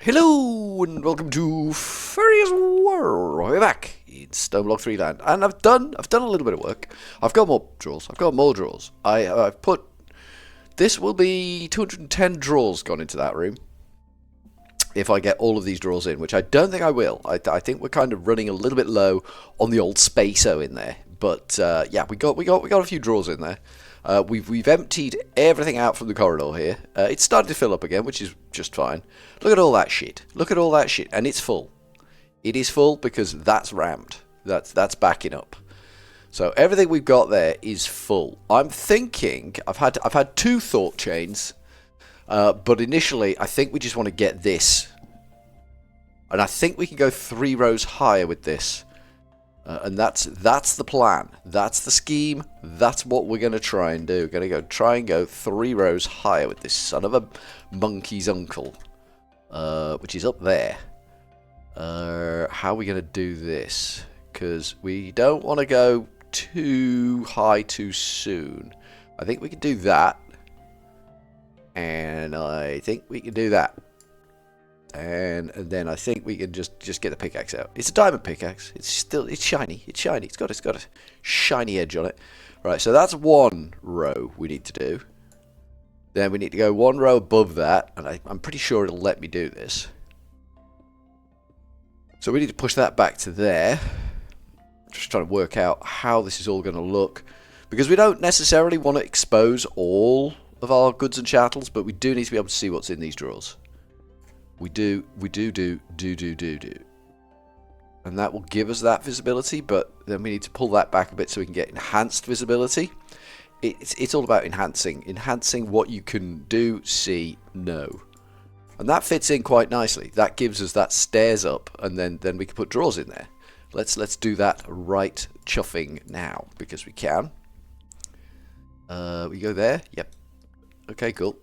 Hello and welcome to Furryearsworld. We're back in Stoneblock 3 land, and I've done a little bit of work. I've got more drawers. I've put this will be 210 drawers gone into that room if I get all of these drawers in, which I don't think I will. I think we're kind of running a little bit low on the old spaco in there, but yeah, we got a few drawers in there. We've emptied everything out from the corridor here. It's starting to fill up again, which is just fine. Look at all that shit. Look at all that shit, and it's full. It is full because that's rammed. That's backing up. So everything we've got there is full. I'm thinking I've had two thought chains, but initially I think we just want to get this, and I think we can go 3 rows higher with this. And that's the plan. That's the scheme. That's what we're going to try and do. We're going to try and go 3 rows higher with this son of a monkey's uncle, which is up there. How are we going to do this? Because we don't want to go too high too soon. I think we can do that. And I think we can do that. And then I think we can just get the pickaxe out. It's a diamond pickaxe. It's shiny. It's shiny. It's got a shiny edge on it. Right, so that's 1 row we need to do. Then we need to go 1 row above that, and I'm pretty sure it'll let me do this. So we need to push that back to there. Just trying to work out how this is all going to look, because we don't necessarily want to expose all of our goods and chattels, but we do need to be able to see what's in these drawers. We do. And that will give us that visibility, but then we need to pull that back a bit so we can get enhanced visibility. It's all about enhancing what you can do, see, know. And that fits in quite nicely. That gives us that stairs up, and then we can put drawers in there. Let's do that right chuffing now, because we can. We go there. Yep. Okay, cool.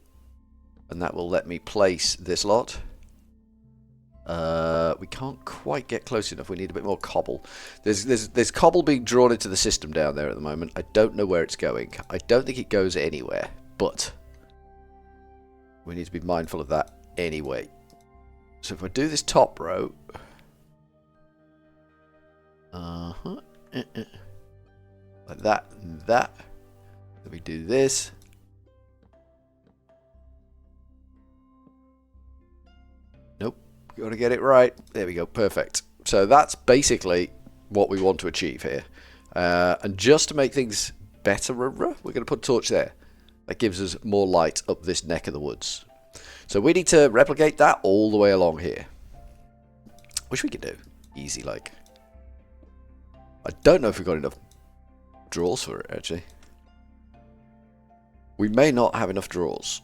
And that will let me place this lot. We can't quite get close enough. We need a bit more cobble. There's cobble being drawn into the system down there at the moment. I don't know where it's going. I don't think it goes anywhere, but we need to be mindful of that anyway. So if I do this top row, like that and that, then we do this. Got to get it right. There we go. Perfect. So that's basically what we want to achieve here. And just to make things better, we're going to put a torch there. That gives us more light up this neck of the woods. So we need to replicate that all the way along here. Which we can do. Easy like. I don't know if we've got enough drawers for it, actually. We may not have enough drawers.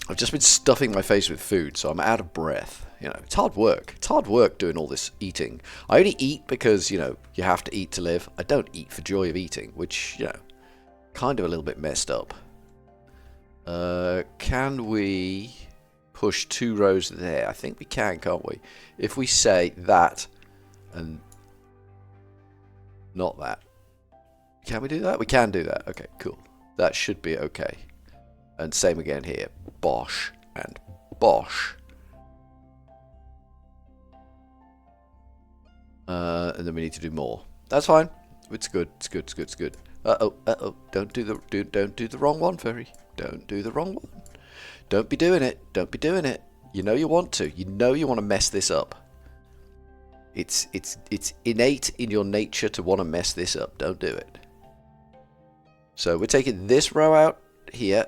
I've just been stuffing my face with food, so I'm out of breath. You know, it's hard work. It's hard work doing all this eating. I only eat because, you know, you have to eat to live. I don't eat for joy of eating, which, you know, kind of a little bit messed up. Can we push 2 rows there? I think we can, can't we? If we say that and not that. Can we do that? We can do that. Okay, cool. That should be okay. And same again here. Bosh and bosh. And then we need to do more. That's fine. It's good. It's good. It's good. It's good. Uh-oh. Don't do the wrong one, Furry. Don't do the wrong one. Don't be doing it. Don't be doing it. You know you want to. You know you want to mess this up. It's innate in your nature to want to mess this up. Don't do it. So we're taking this row out here.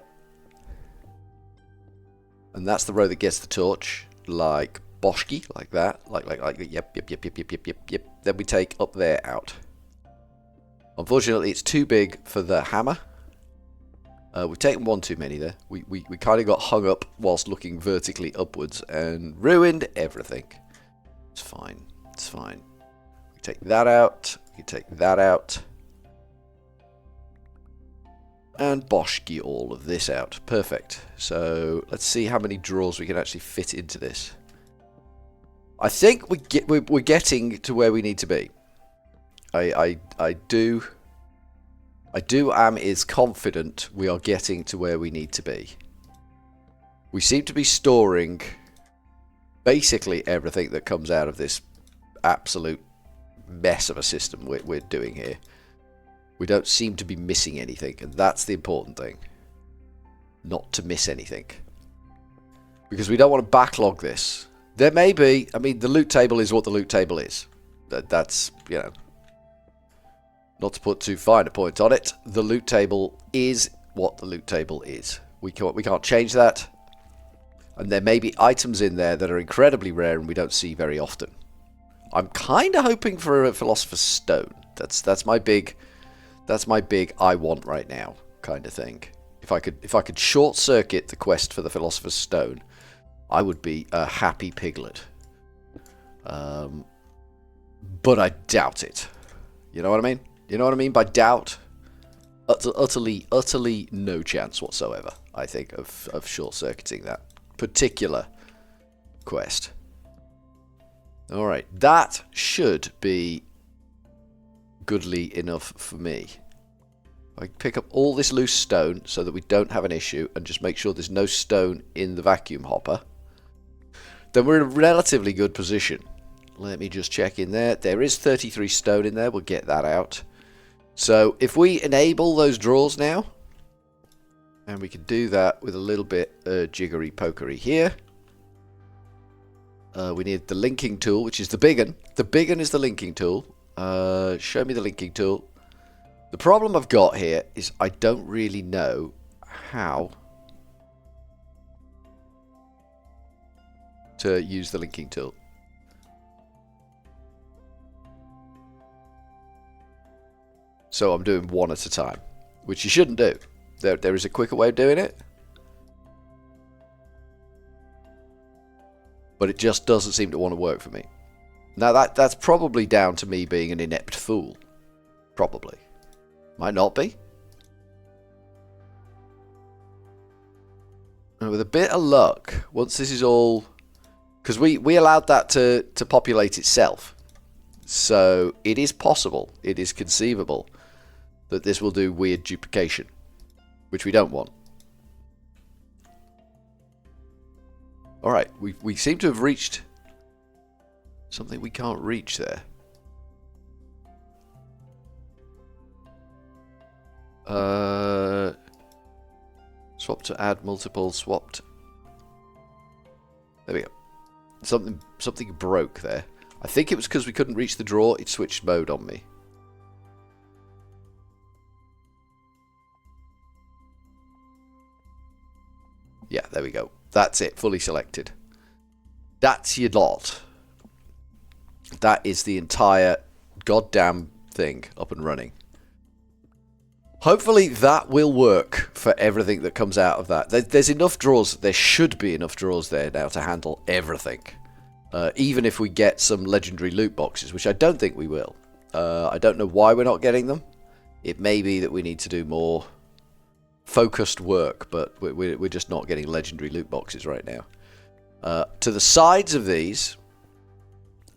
And that's the row that gets the torch, like Boschke, like that, like yep. Then we take up there out. Unfortunately, it's too big for the hammer. We've taken one too many there. We kind of got hung up whilst looking vertically upwards and ruined everything. It's fine. It's fine. We take that out. We take that out. And Boschke all of this out. Perfect. So let's see how many drawers we can actually fit into this. I think we're getting to where we need to be. I am confident we are getting to where we need to be. We seem to be storing basically everything that comes out of this absolute mess of a system we're doing here. We don't seem to be missing anything, and that's the important thing. Not to miss anything. Because we don't want to backlog this. There may be, I mean, the loot table is what the loot table is. That's, you know, not to put too fine a point on it, the loot table is what the loot table is. We can't change that. And there may be items in there that are incredibly rare and we don't see very often. I'm kind of hoping for a Philosopher's Stone. That's my big I want right now kind of thing. If I could short circuit the quest for the Philosopher's Stone, I would be a happy piglet. But I doubt it. You know what I mean? You know what I mean by doubt? Utterly no chance whatsoever, I think, of short-circuiting that particular quest. Alright, that should be goodly enough for me. I pick up all this loose stone so that we don't have an issue and just make sure there's no stone in the vacuum hopper. Then we're in a relatively good position. Let me just check in there. There is 33 stone in there. We'll get that out. So if we enable those drawers now, and we can do that with a little bit jiggery pokery here. We need the linking tool, which is the big one. The big one is the linking tool. Show me the linking tool. The problem I've got here is I don't really know how to use the linking tool. So I'm doing one at a time, which you shouldn't do. There is a quicker way of doing it. But it just doesn't seem to want to work for me. Now that's probably down to me being an inept fool. Probably. Might not be. And with a bit of luck, once this is all... Because we allowed that to populate itself. So it is possible, it is conceivable, that this will do weird duplication. Which we don't want. Alright, we seem to have reached something we can't reach there. Swap to add multiple, swapped. There we go. Something broke there. I think it was because we couldn't reach the drawer, it switched mode on me. Yeah, there we go. That's it, fully selected. That's your lot. That is the entire goddamn thing up and running. Hopefully that will work for everything that comes out of that. There's enough drawers, there should be enough drawers there now to handle everything. Even if we get some legendary loot boxes, which I don't think we will. I don't know why we're not getting them. It may be that we need to do more focused work, but we're just not getting legendary loot boxes right now. To the sides of these,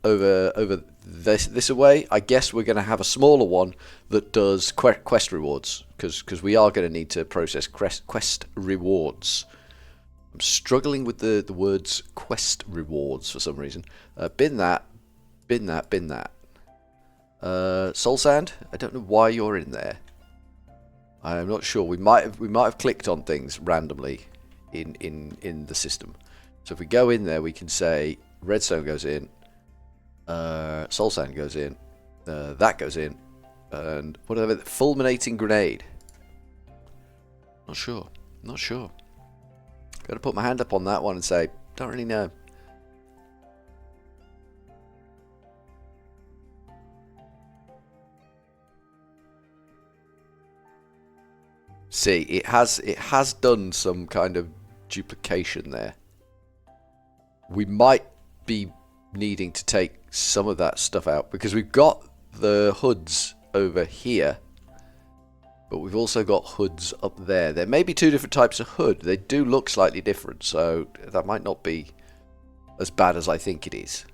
over this away, I guess we're going to have a smaller one that does quest rewards, because we are going to need to process quest rewards. I'm struggling with the words quest rewards for some reason. Bin that. Soul Sand, I don't know why you're in there. I'm not sure. We might have clicked on things randomly in the system. So if we go in there, we can say redstone goes in, soul sand goes in, that goes in, and whatever, fulminating grenade. Not sure. Got to put my hand up on that one and say, don't really know. See, it has done some kind of duplication there. We might be needing to take some of that stuff out because we've got the hoods over here, but we've also got hoods up there. There may be two different types of hood. They do look slightly different, so that might not be as bad as I think it is.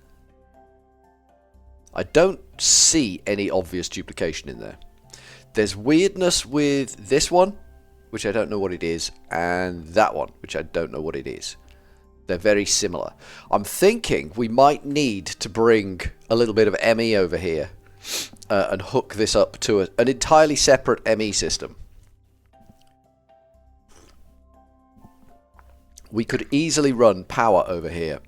I don't see any obvious duplication in there. There's weirdness with this one, which I don't know what it is, and that one, which I don't know what it is. They're very similar. I'm thinking we might need to bring a little bit of ME over here and hook this up to an entirely separate ME system. We could easily run power over here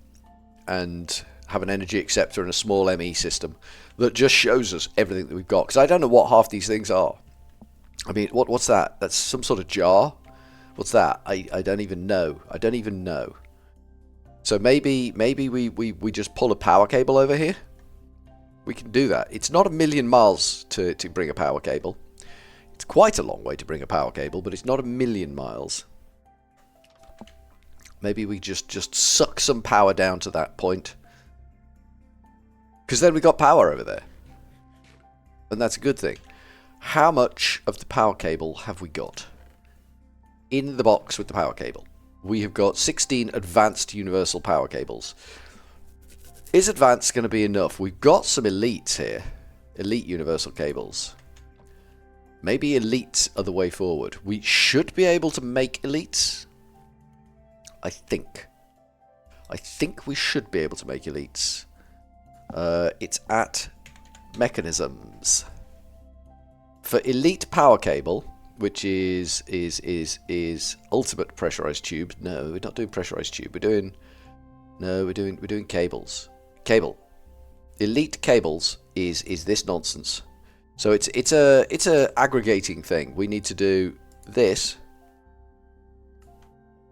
and have an energy acceptor and a small ME system that just shows us everything that we've got. Because I don't know what half these things are. I mean, what's that? That's some sort of jar? What's that? I don't even know. I don't even know. So maybe we just pull a power cable over here. We can do that. It's not a million miles to bring a power cable. It's quite a long way to bring a power cable, but it's not a million miles. Maybe we just suck some power down to that point. Because then we got power over there. And that's a good thing. How much of the power cable have we got? In the box with the power cable, we have got 16 advanced universal power cables. Is advanced going to be enough? We've got some elites here. Elite universal cables. Maybe elites are the way forward. We should be able to make elites. I think we should be able to make elites. It's at mechanisms. For elite power cable, which is ultimate pressurized tube. No, we're not doing pressurized tube. We're doing cables. Cable. Elite cables is this nonsense. So it's a aggregating thing. We need to do this,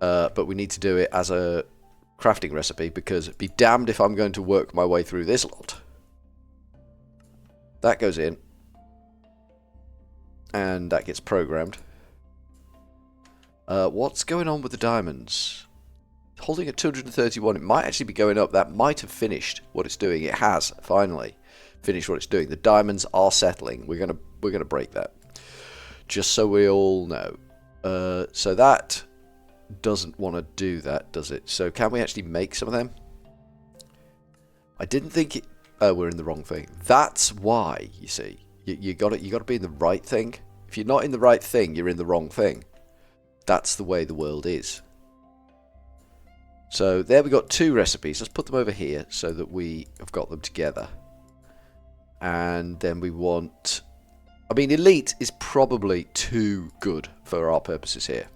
but we need to do it as a crafting recipe, because be damned if I'm going to work my way through this lot. That goes in. And that gets programmed. What's going on with the diamonds? Holding at 231, it might actually be going up. That might have finished what it's doing. It has finally finished what it's doing. The diamonds are settling. We're gonna break that, just so we all know. So that doesn't want to do that, does it? So can we actually make some of them? I didn't think it. Oh, we're in the wrong thing. That's why, you see. You got to be in the right thing. If you're not in the right thing, you're in the wrong thing. That's the way the world is. So there we got 2 recipes. Let's put them over here so that we have got them together. And then we want... I mean, elite is probably too good for our purposes here.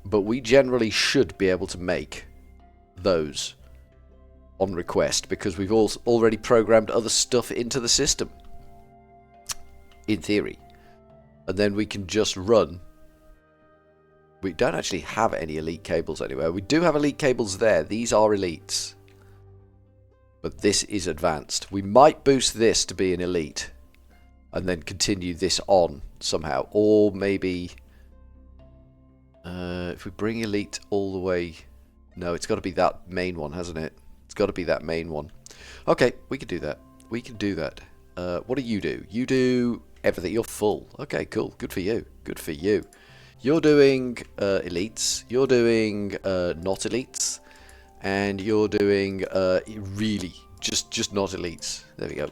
But we generally should be able to make those on request, because we've already programmed other stuff into the system, in theory, and then we can just run. We don't actually have any elite cables anywhere. We do have elite cables there. These are elites, but this is advanced. We might boost this to be an elite and then continue this on somehow, or maybe if we bring elite all the way. No, it's got to be that main one, hasn't it? It's got to be that main one. Okay, we can do that. We can do that. What do? You do everything. You're full. Okay, cool. Good for you. Good for you. You're doing elites. You're doing not elites. And you're doing really just not elites. There we go.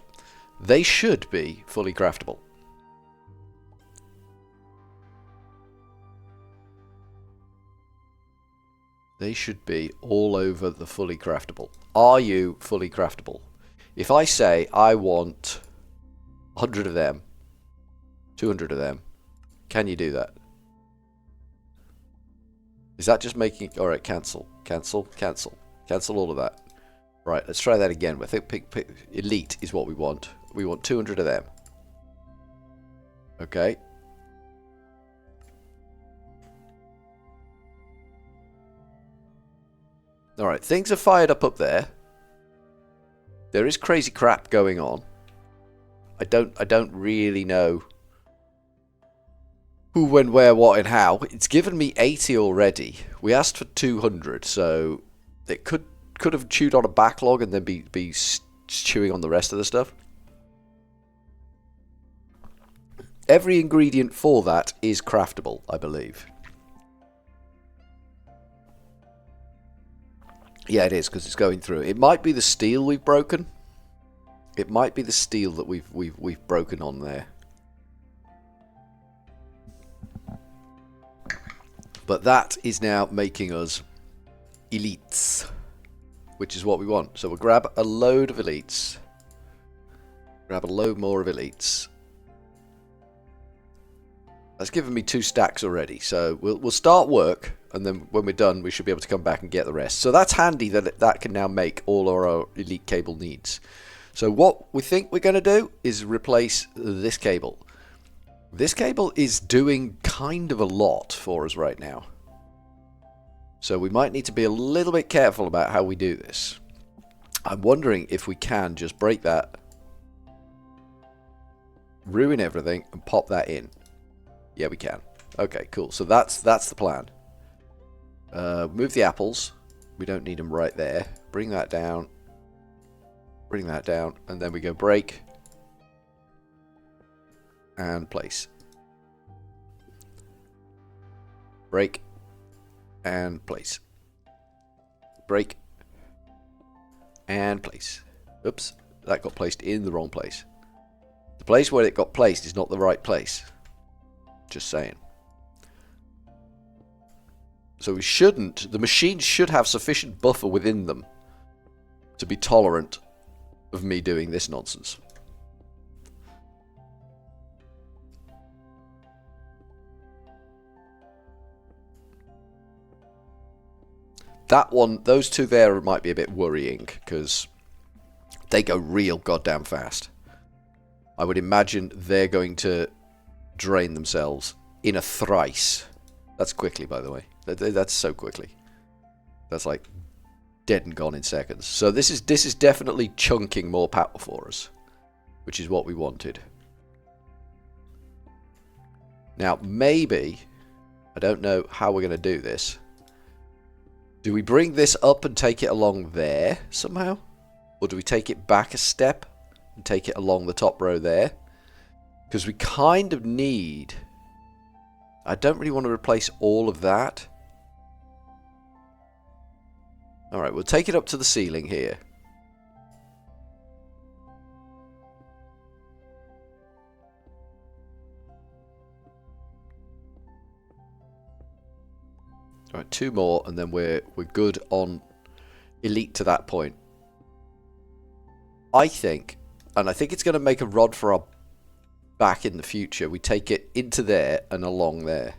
They should be fully craftable. They should be all over the fully craftable. Are you fully craftable? If I say I want 100 of them, 200 of them, can you do that? Is that just making... Alright, cancel. Cancel. Cancel. Cancel all of that. Right, let's try that again. I think pick elite is what we want. We want 200 of them. Okay. Alright, things are fired up there. There is crazy crap going on. I don't really know who, when, where, what, and how. It's given me 80 already. We asked for 200, so it could have chewed on a backlog and then be chewing on the rest of the stuff. Every ingredient for that is craftable, I believe. Yeah, it is, because it's going through. It might be the steel we've broken. It might be the steel that we've broken on there. But that is now making us elites, which is what we want. So we'll grab a load of elites. Grab a load more of elites. That's given me 2 stacks already. So we'll start work, and then when we're done, we should be able to come back and get the rest. So that's handy that that can now make all our elite cable needs. So what we think we're going to do is replace this cable. This cable is doing kind of a lot for us right now. So we might need to be a little bit careful about how we do this. I'm wondering if we can just break that, ruin everything, and pop that in. Yeah, we can. Okay, cool. So that's the plan. Move the apples. We don't need them right there. Bring that down. Bring that down. And then we go break. And place. Break. And place. Break. And place. Oops. That got placed in the wrong place. The place where it got placed is not the right place. Just saying. So we shouldn't, the machines should have sufficient buffer within them to be tolerant of me doing this nonsense. That one, those two there might be a bit worrying because they go real goddamn fast. I would imagine they're going to drain themselves in a thrice. That's quickly, by the way. That's so quickly. That's like dead and gone in seconds. So this is definitely chunking more power for us, which is what we wanted. Now maybe, I don't know how we're going to do this. Do we bring this up and take it along there somehow? Or do we take it back a step and take it along the top row there? Because we kind of need... I don't really want to replace all of that. Alright, we'll take it up to the ceiling here. Alright, 2 more and then we're good on elite to that point. I think, and I think it's going to make a rod for our back in the future, we take it into there and along there,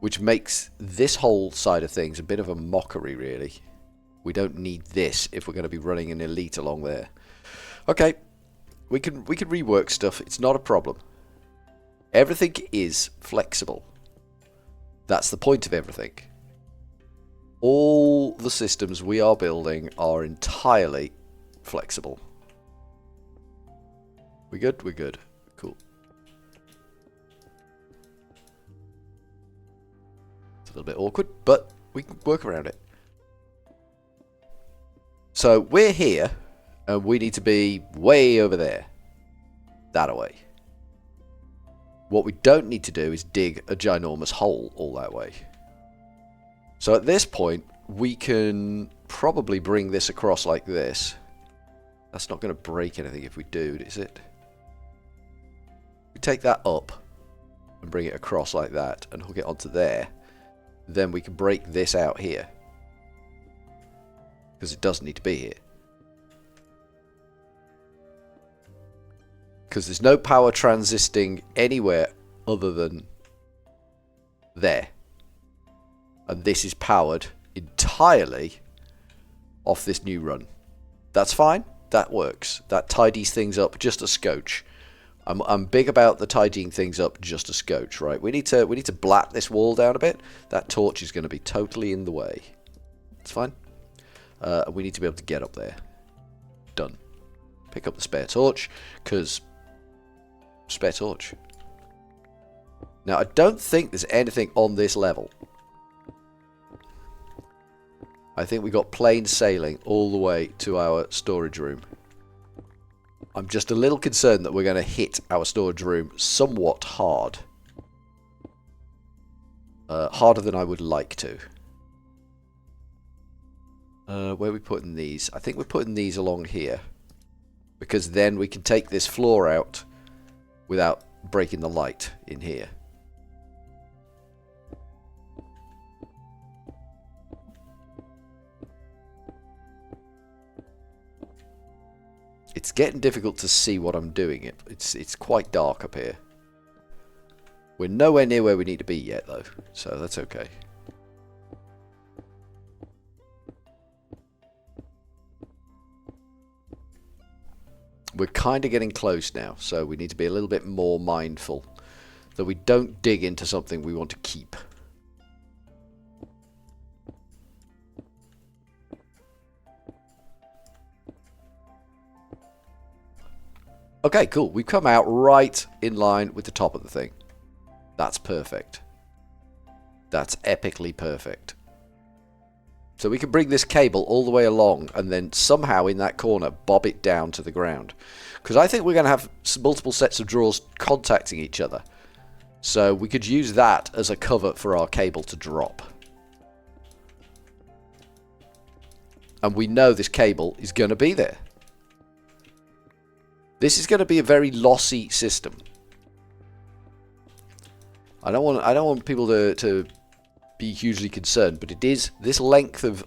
which makes this whole side of things a bit of a mockery, really. We don't need this if we're going to be running an elite along there. Okay, we can rework stuff. It's not a problem. Everything is flexible. That's the point of everything. All the systems we are building are entirely flexible. We good? We're good. Cool. It's a little bit awkward, but we can work around it. So we're here, and we need to be way over there. That away. What we don't need to do is dig a ginormous hole all that way. So at this point, we can probably bring this across like this. That's not going to break anything if we do, is it? We take that up and bring it across like that and hook it onto there. Then we can break this out here. Because it does need to be here. Because there's no power transisting anywhere other than there. And this is powered entirely off this new run. That's fine. That works. That tidies things up just a scotch. I'm big about the tidying things up just a scotch, right? We need to blat this wall down a bit. That torch is going to be totally in the way. It's fine. We need to be able to get up there. Done. Pick up the spare torch, because spare torch. Now, I don't think there's anything on this level. I think we got plain sailing all the way to our storage room. I'm just a little concerned that we're going to hit our storage room somewhat hard. Harder than I would like to. Where are we putting these? I think we're putting these along here. Because then we can take this floor out without breaking the light in here. It's getting difficult to see what I'm doing. It's quite dark up here. We're nowhere near where we need to be yet, though, so that's okay. We're kind of getting close now, so we need to be a little bit more mindful that we don't dig into something we want to keep. Okay, cool. We've come out right in line with the top of the thing. That's perfect. That's epically perfect. So we can bring this cable all the way along and then somehow in that corner bob it down to the ground. Because I think we're going to have multiple sets of drawers contacting each other. So we could use that as a cover for our cable to drop. And we know this cable is going to be there. This is going to be a very lossy system. I don't want people to be hugely concerned, but it is, this length of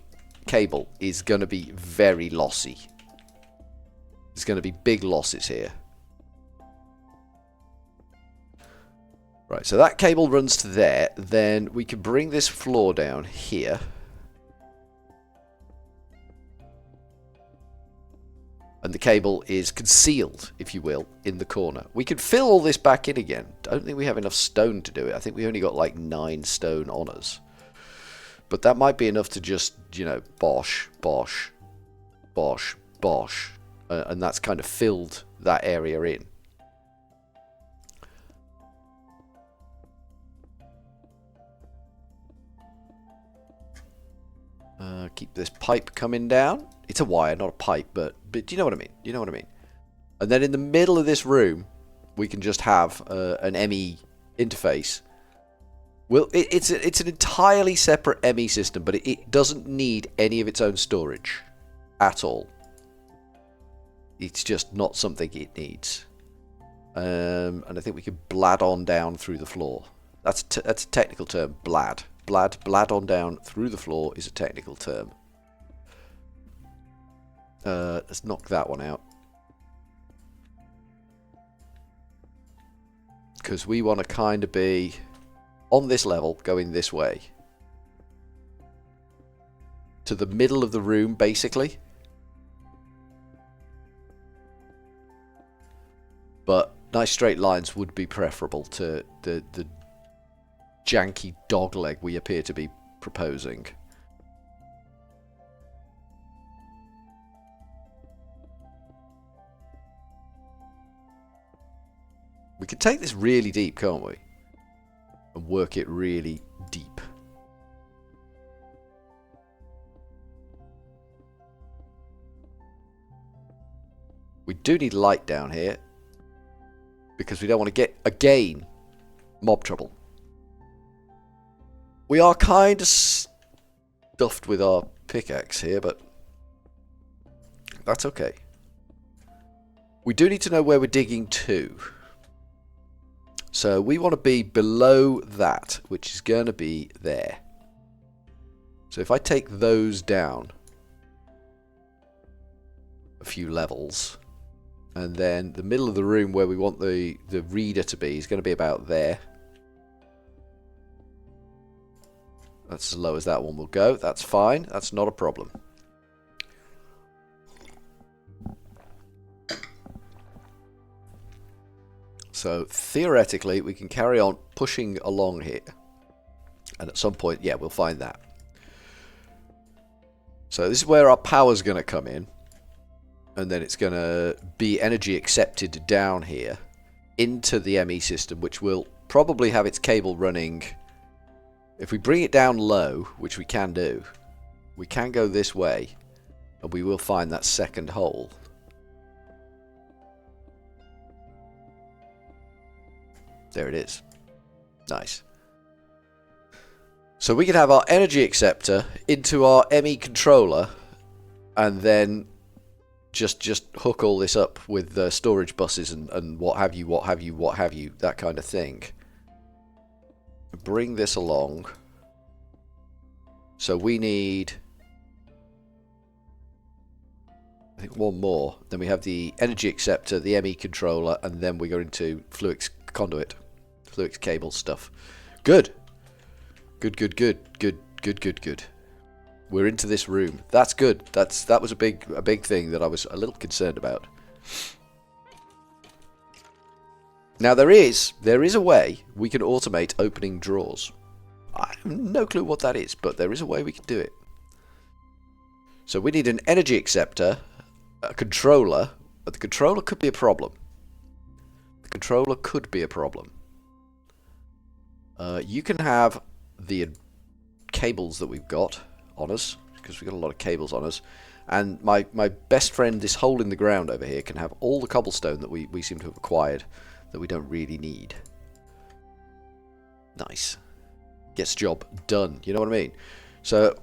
cable is going to be very lossy. There's going to be big losses here. Right, so that cable runs to there. Then we can bring this floor down here. And the cable is concealed, if you will, in the corner. We can fill all this back in again. I don't think we have enough stone to do it. I think we only got like 9 stone on us. But that might be enough to just, you know, bosh, bosh, bosh, bosh. And that's kind of filled that area in. Keep this pipe coming down. It's a wire, not a pipe, but you know what I mean. You know what I mean. And then in the middle of this room, we can just have an ME interface. Well, it's an entirely separate ME system, but it doesn't need any of its own storage at all. It's just not something it needs. And I think we can blad on down through the floor. That's a technical term, blad. Blad on down through the floor is a technical term. Let's knock that one out. Because we want to kind of be on this level, going this way. To the middle of the room, basically. But nice straight lines would be preferable to the janky dogleg we appear to be proposing. We could take this really deep, can't we? And work it really deep. We do need light down here. Because we don't want to get, again, mob trouble. We are kind of stuffed with our pickaxe here, but that's okay. We do need to know where we're digging to. So we want to be below that, which is going to be there. So if I take those down a few levels, and then the middle of the room where we want the reader to be is going to be about there. That's as low as that one will go. That's fine. That's not a problem. So theoretically, we can carry on pushing along here. And at some point, yeah, we'll find that. So this is where our power's going to come in. And then it's going to be energy accepted down here into the ME system, which will probably have its cable running. If we bring it down low, which we can do, we can go this way, and we will find that second hole. There it is. Nice. So we can have our energy acceptor into our ME controller, and then just hook all this up with storage buses and what have you, that kind of thing. Bring this along. So we need, I think one more. Then we have the energy acceptor, the ME controller, and then we go into Fluix conduit, Fluix cable stuff. Good. Good. We're into this room. That's good. That was a big thing that I was a little concerned about. Now there is a way we can automate opening drawers. I have no clue what that is, but there is a way we can do it. So we need an energy acceptor, a controller, but the controller could be a problem. You can have the cables that we've got on us, because we've got a lot of cables on us, and my best friend, this hole in the ground over here, can have all the cobblestone that we seem to have acquired that we don't really need. Nice. Gets job done, you know what I mean? So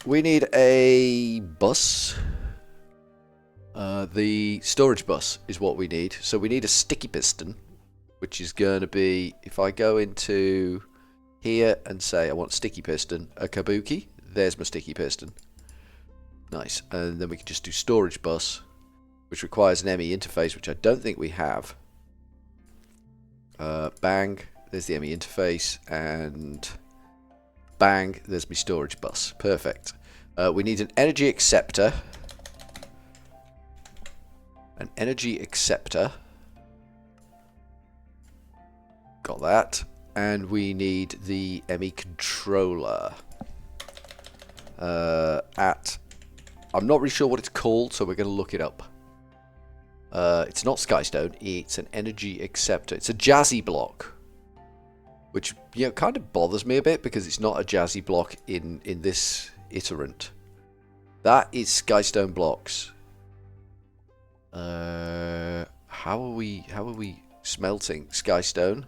we need a bus. The storage bus is what we need. So we need a sticky piston, which is going to be, if I go into here and say I want sticky piston, a kabuki, there's my sticky piston. Nice. And then we can just do storage bus, which requires an ME interface, which I don't think we have. Bang, there's the ME interface, and bang, there's my storage bus. Perfect. We need an energy acceptor. Got that. And we need the ME controller. I'm not really sure what it's called, so we're going to look it up. It's not Skystone, it's an energy acceptor. It's a jazzy block, which, you know, kind of bothers me a bit because it's not a jazzy block in this iterant. That is Skystone blocks. How are we smelting Skystone?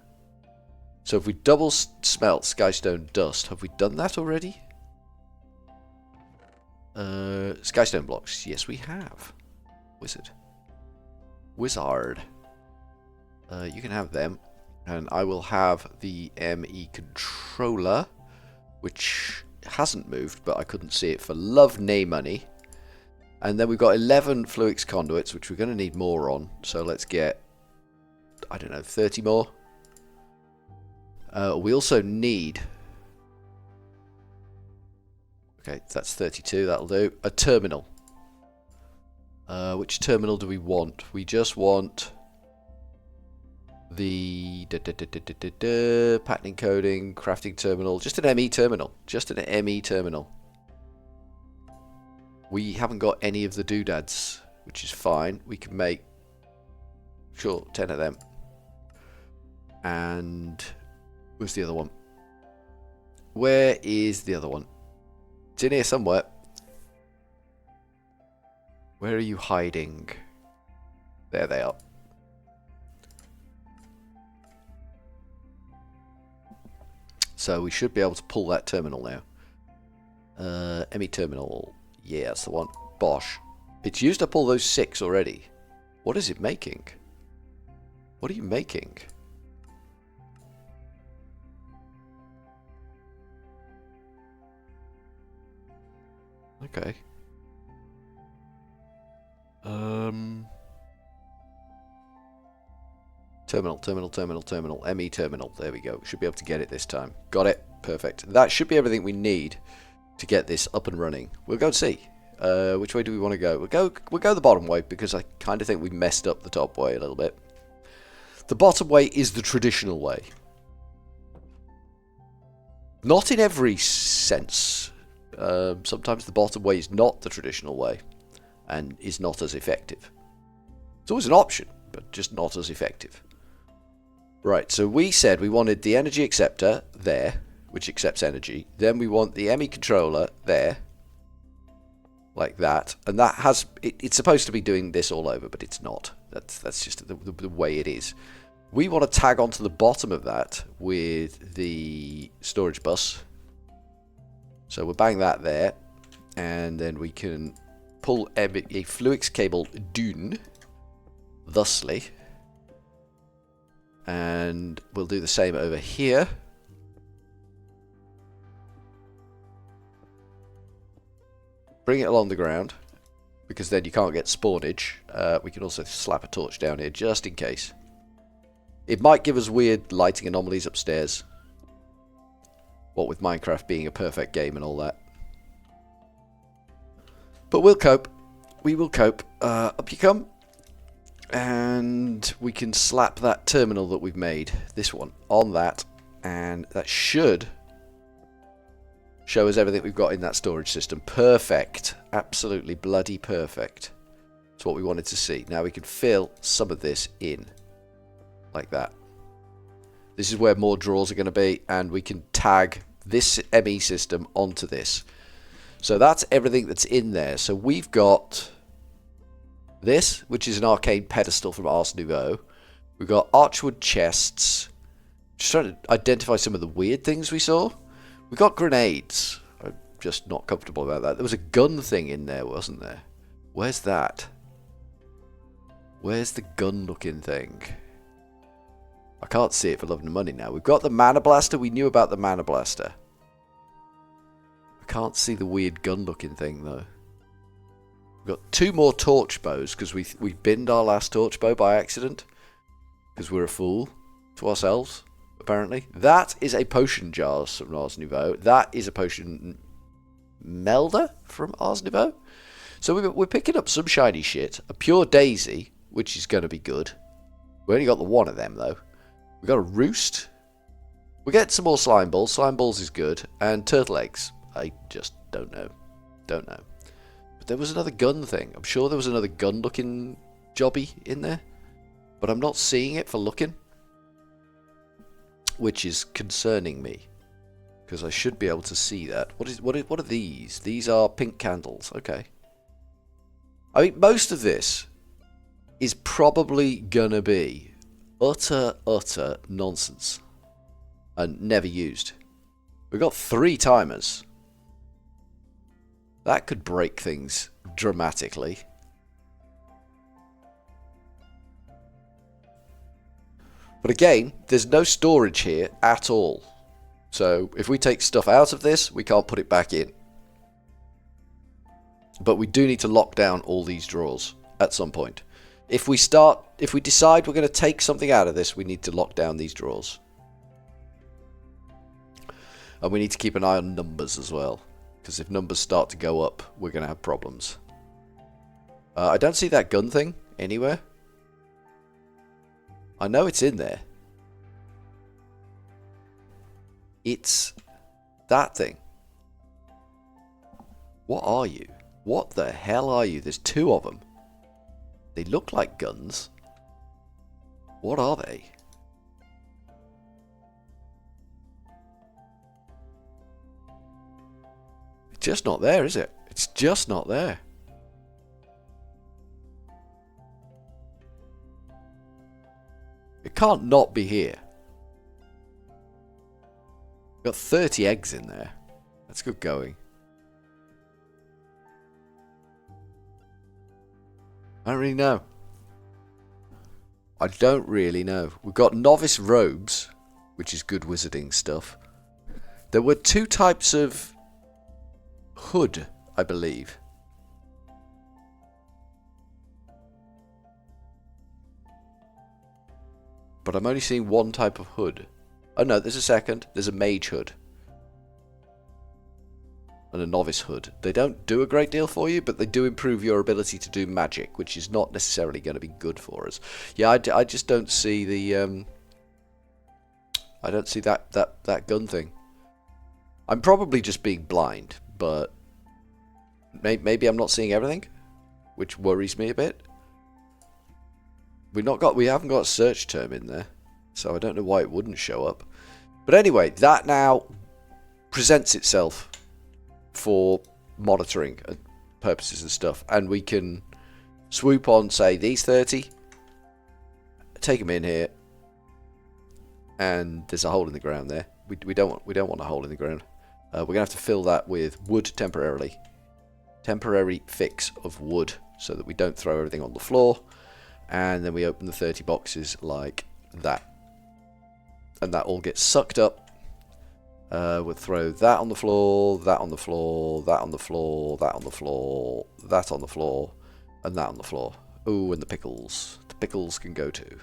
So if we double smelt Skystone dust, have we done that already? Skystone blocks, yes we have. Wizard. You can have them, and I will have the ME controller, which hasn't moved, but I couldn't see it for love nay money. And then we've got 11 Fluix conduits, which we're going to need more on. So let's get, I don't know, 30 more. We also need, okay, that's 32, that'll do, a terminal. Which terminal do we want? We just want the pattern encoding, crafting terminal, just an ME terminal. We haven't got any of the doodads, which is fine. We can make, sure, 10 of them. And where's the other one? Where is the other one? It's in here somewhere. Where are you hiding? There they are. So we should be able to pull that terminal now. ME terminal. Yeah, that's the one. Bosh. It's used up all those 6 already. What is it making? What are you making? Okay. Terminal. ME terminal. There we go. Should be able to get it this time. Got it. Perfect. That should be everything we need to get this up and running. We'll go and see. Which way do we want to go? We'll go the bottom way, because I kind of think we messed up the top way a little bit. The bottom way is the traditional way. Not in every sense. Sometimes the bottom way is not the traditional way and is not as effective. It's always an option, but just not as effective. Right, so we said we wanted the energy acceptor there, which accepts energy. Then we want the ME controller there, like that. And that has, it's supposed to be doing this all over, but it's not. That's just the way it is. We want to tag onto the bottom of that with the storage bus. So we'll bang that there, and then we can pull a Fluix cable down, thusly. And we'll do the same over here. Bring it along the ground. because then you can't get spawnage. We can also slap a torch down here just in case. It might give us weird lighting anomalies upstairs. What with Minecraft being a perfect game and all that. But we'll cope. We will cope. Up you come. And we can slap that terminal that we've made, this one, on that. And that should show us everything we've got in that storage system. Perfect. Absolutely bloody perfect. That's what we wanted to see. Now we can fill some of this in. Like that. This is where more drawers are going to be, and we can tag this ME system onto this. So that's everything that's in there. So we've got this, which is an arcane pedestal from Ars Nouveau. We've got archwood chests. Just trying to identify some of the weird things we saw. We got grenades. I'm just not comfortable about that. There was a gun thing in there, wasn't there? Where's that? Where's the gun looking thing? I can't see it for love and money now. We've got the mana blaster. We knew about the mana blaster. I can't see the weird gun looking thing though. We've got 2 more torch bows because we binned our last torch bow by accident. Because we're a fool to ourselves, apparently. That is a potion jar from Ars Nouveau. That is a potion melder from Ars Nouveau. So we're picking up some shiny shit. A pure daisy, which is going to be good. We only got the one of them though. We got a roost. We get some more slime balls. Slime balls is good. And turtle eggs. I just don't know. Don't know. But there was another gun thing. I'm sure there was another gun looking jobby in there. But I'm not seeing it for looking. Which is concerning me. Because I should be able to see that. What are these? These are pink candles. Okay. I mean, most of this is probably gonna be utter nonsense. And never used. We've got 3 timers. That could break things dramatically. But again, there's no storage here at all. So if we take stuff out of this, we can't put it back in. But we do need to lock down all these drawers at some point. If we decide we're going to take something out of this, we need to lock down these drawers. And we need to keep an eye on numbers as well. Because if numbers start to go up, we're going to have problems. I don't see that gun thing anywhere. I know it's in there. It's that thing. What are you? What the hell are you? There's 2 of them. They look like guns. What are they? It's just not there, is it? It's just not there. It can't not be here. Got 30 eggs in there. That's good going. I don't really know. I don't really know. We've got novice robes, which is good wizarding stuff. There were 2 types of hood, I believe. But I'm only seeing 1 type of hood. Oh no, there's a second. There's a mage hood. And a novice hood. They don't do a great deal for you, but they do improve your ability to do magic, which is not necessarily going to be good for us. Yeah, I just don't see the... I don't see that gun thing. I'm probably just being blind, but... Maybe I'm not seeing everything, which worries me a bit. We haven't got a search term in there, so I don't know why it wouldn't show up. But anyway, that now presents itself for monitoring purposes and stuff, and we can swoop on, say, these 30, take them in here, and there's a hole in the ground there. We don't want a hole in the ground. We're gonna have to fill that with wood temporarily. Temporary fix of wood, so that we don't throw everything on the floor. And then we open the 30 boxes like that. And that all gets sucked up. We'll throw that on the floor, that on the floor, that on the floor, that on the floor, that on the floor. and that on the floor. Ooh, and the pickles. The pickles can go too.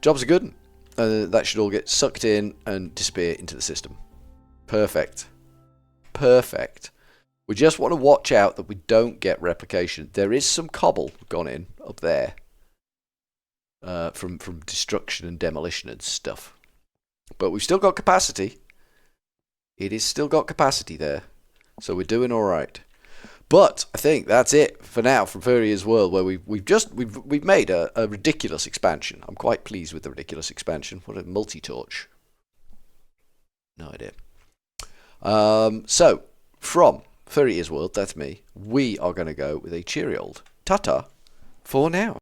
Jobs are good. That should all get sucked in and disappear into the system. Perfect. Perfect. We just want to watch out that we don't get replication. There is some cobble gone in up there. From destruction and demolition and stuff. But we've still got capacity. It is still got capacity there. So we're doing alright. But I think that's it for now from Furryearsworld, where we've made a ridiculous expansion. I'm quite pleased with the ridiculous expansion. What a multi-torch. No idea. So from Furryearsworld, that's me, we are going to go with a cheery old ta-ta for now.